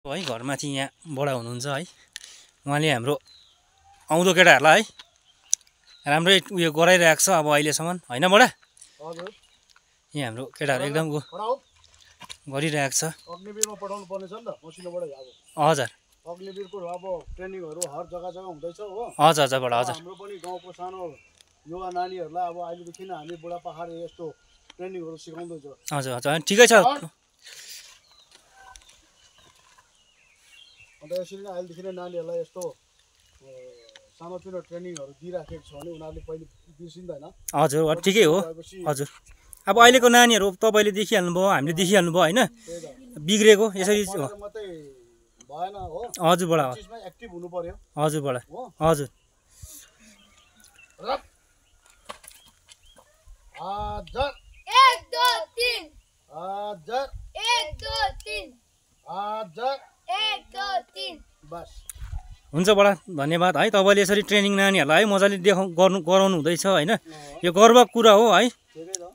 है घरमाथि यहाँ बडा हुनुहुन्छ है उहाँले हाम्रो आउँदो केटाहरूलाई है राम्रै उयो गराइरहेको छ अब अहिलेसम्म हैन बडा हजुर यहाँ हाम्रो केटाहरू एकदम गरिरहेको छ अग्निवीरमा पठाउनु पर्ने छ नि त मसिनोबाट अब हजुर अग्निवीरको अब ट्रेनिङहरू हर जग्गा जग्गा हुँदैछ हो हजुर हजुर बडा हजुर हाम्रो पनि गाउँको सानो युवा नानीहरूलाई अब अहिलेदेखि नै हामी बुढापाकाले यस्तो ट्रेनिङहरू सिकाउँदैछ हजुर हजुर ठिकै छ अन्त यसरी नै अहिलेदेखि नै नानीहरूलाई यस्तो सानोतिनो ट्रेनिङहरू दिइराखेको छ भने उनीहरूले पहिले बिर्सिँदैन हजुर ठिकै हो हजुर अब अहिलेको नानीहरू तपाईँले देखिहाल्नु भयो हामीले देखिहाल्नु भयो होइन बिग्रेको यसरी मात्रै भएन हो हजुर बडा एक्टिभ हुनु पर्यो हजुर बडा हजुर हजुर 1 2 3 हजुर 1 2 3 हजुर 1 2 3 बस हुन्छ बडा धन्यवाद है तपाईँले यसरी ट्रेनिङ नानीहरूलाई है मजाले गराउनु हुँदैछ होइन यो गर्वको कुरा हो है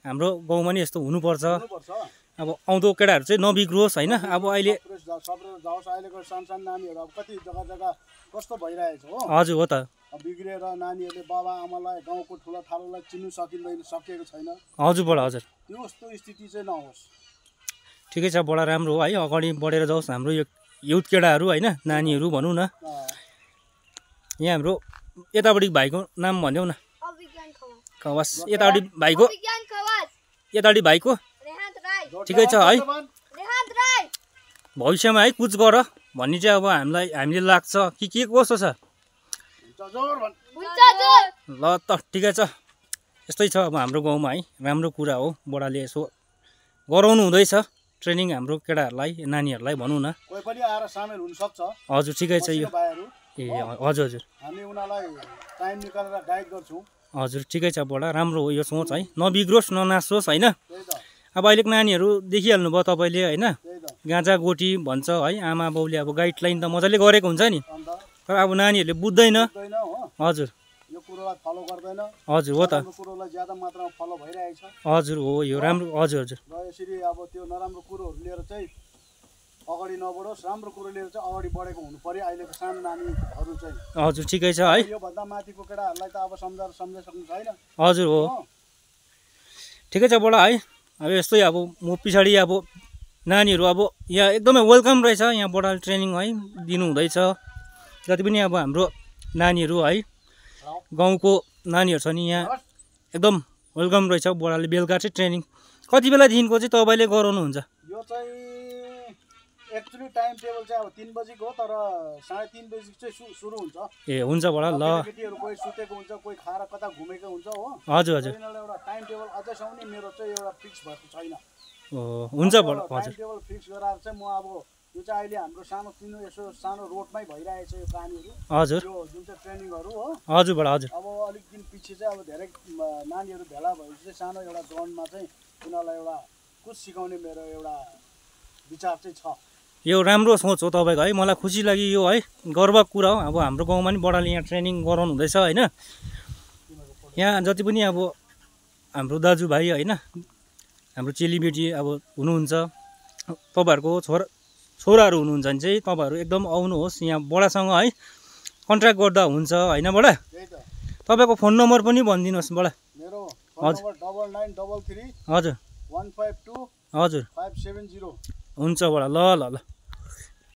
हाम्रो गाउँमा नि यस्तो हुनुपर्छ अब आउँदो केटाहरू चाहिँ नबिग्रोस् होइन अब अहिले अहिलेको सानसानो नानीहरू अब कति जग्गा जग्गा कस्तो भइरहेको छ हो हजुर हो त बिग्रेर नानीहरूले बाबा आमालाई गाउँको ठुला ठालोलाई चिन्नु सकेको छैन हजुर बडा हजुर त्यस्तो स्थिति चाहिँ नहोस् ठिकै छ बडा राम्रो हो है अगाडि बढेर जाओस् हाम्रो यो युथ केटाहरू होइन नानीहरू भनौँ न यहाँ हाम्रो यतापट्टि भाइको नाम भनिदेऊ न खवास यतापट्टि भाइको ठिकै छ है भविष्यमा है कुछ गर भन्ने चाहिँ अब हामीले लाग्छ कि के कस्तो छ ल त ठिकै छ यस्तै छ अब हाम्रो गाउँमा है राम्रो कुरा हो बडाले यसो गराउनु हुँदैछ ट्रेनिङ हाम्रो केटाहरूलाई नानीहरूलाई भनौँ न कोही पनि आएर सामेल हुन सक्छ हजुर ठिकै छ यो ए हजुर हजुर हामी उनीहरूलाई टाइम निकालेर गाइड गर्छौँ हजुर ठिकै छ बडा राम्रो हो यो सोच है नबिग्रोस् ननासोस् होइन अब अहिलेको नानीहरू देखिहाल्नु भयो तपाईँले होइन गाँजा गोटी भन्छ है आमा बाउले अब गाइडलाइन त मजाले गरेको हुन्छ नि तर अब नानीहरूले बुझ्दैन हजुर यो कुरोलाई फलो गर्दैन हजुर हो त कुरोलाई ज्यादा मात्रामा फलो भइरहेको छ हजुर हो यो राम्रो हजुर हजुर र यसरी अब त्यो नराम्रो कुरोहरू लिएर चाहिँ अगाडि नबढोस् राम्रो कुरो लिएर चाहिँ अगाडि बढेको हुनु पर्यो अहिलेको सानो नानीहरू चाहिँ हजुर ठिकै छ है योभन्दा माथिको केटाहरूलाई त अब सम्झाइसक्नु छैन हजुर हो ठिकै छ बडा है अब यस्तै अब म पछाडि अब नानीहरू अब यहाँ एकदमै वेलकम रहेछ यहाँ बडाले ट्रेनिङ है दिनुहुँदैछ जति पनि अब हाम्रो नानीहरू है गाउँको नानीहरू छ नि यहाँ एकदम वेलकम रहेछ बडाले बेलुका चाहिँ ट्रेनिङ कति बेलादेखिको चाहिँ तपाईँले गराउनुहुन्छ यो चाहिँ एक्चुअली टाइम टेबल चाहिँ अब 3 बजीको तर 3:30 बजी चाहिँ सुरु हुन्छ ए हुन्छ बडा ल केटीहरू कोही सुतेको हुन्छ कोही खाएर कता घुमेको हुन्छ हो हजुर हजुर एउटा टाइम टेबल अझैसम्म नि मेरो चाहिँ एउटा फिक्स भएको छैन हुन्छ बडा हजुर टाइम टेबल फिक्स गराएर चाहिँ म अब यो चाहिँ अहिले हाम्रो सानो यसो सानो रोडमै भइरहेको छ यो कहानीहरू हजुर यो जुन चाहिँ ट्रेनिङहरू हो हजुर बडा हजुर अब अलिक दिन पछि चाहिँ अब धेरै नानीहरू भेला भएपछि चाहिँ सानो एउटा ग्राउन्डमा चाहिँ उनीहरूलाई एउटा कुछ सिकाउने मेरो एउटा विचार चाहिँ छ यो राम्रो सोच हो तपाईँको है मलाई खुसी लाग्यो यो है गर्वको कुरा हो अब हाम्रो गाउँमा नि बडाले यहाँ ट्रेनिङ गराउनु हुँदैछ होइन यहाँ जति पनि अब हाम्रो दाजुभाइ होइन हाम्रो चेलीबेटी अब हुनुहुन्छ तपाईँहरूको छोराहरू हुनुहुन्छ भने चाहिँ तपाईँहरू एकदम आउनुहोस् यहाँ बडासँग है कन्ट्याक्ट गर्दा हुन्छ होइन बडा तपाईँको फोन नम्बर पनि भनिदिनुहोस् बडा मेरो फोन नम्बर 9933 हजुर 152 हजुर 570 हुन्छ बडा ल ल ल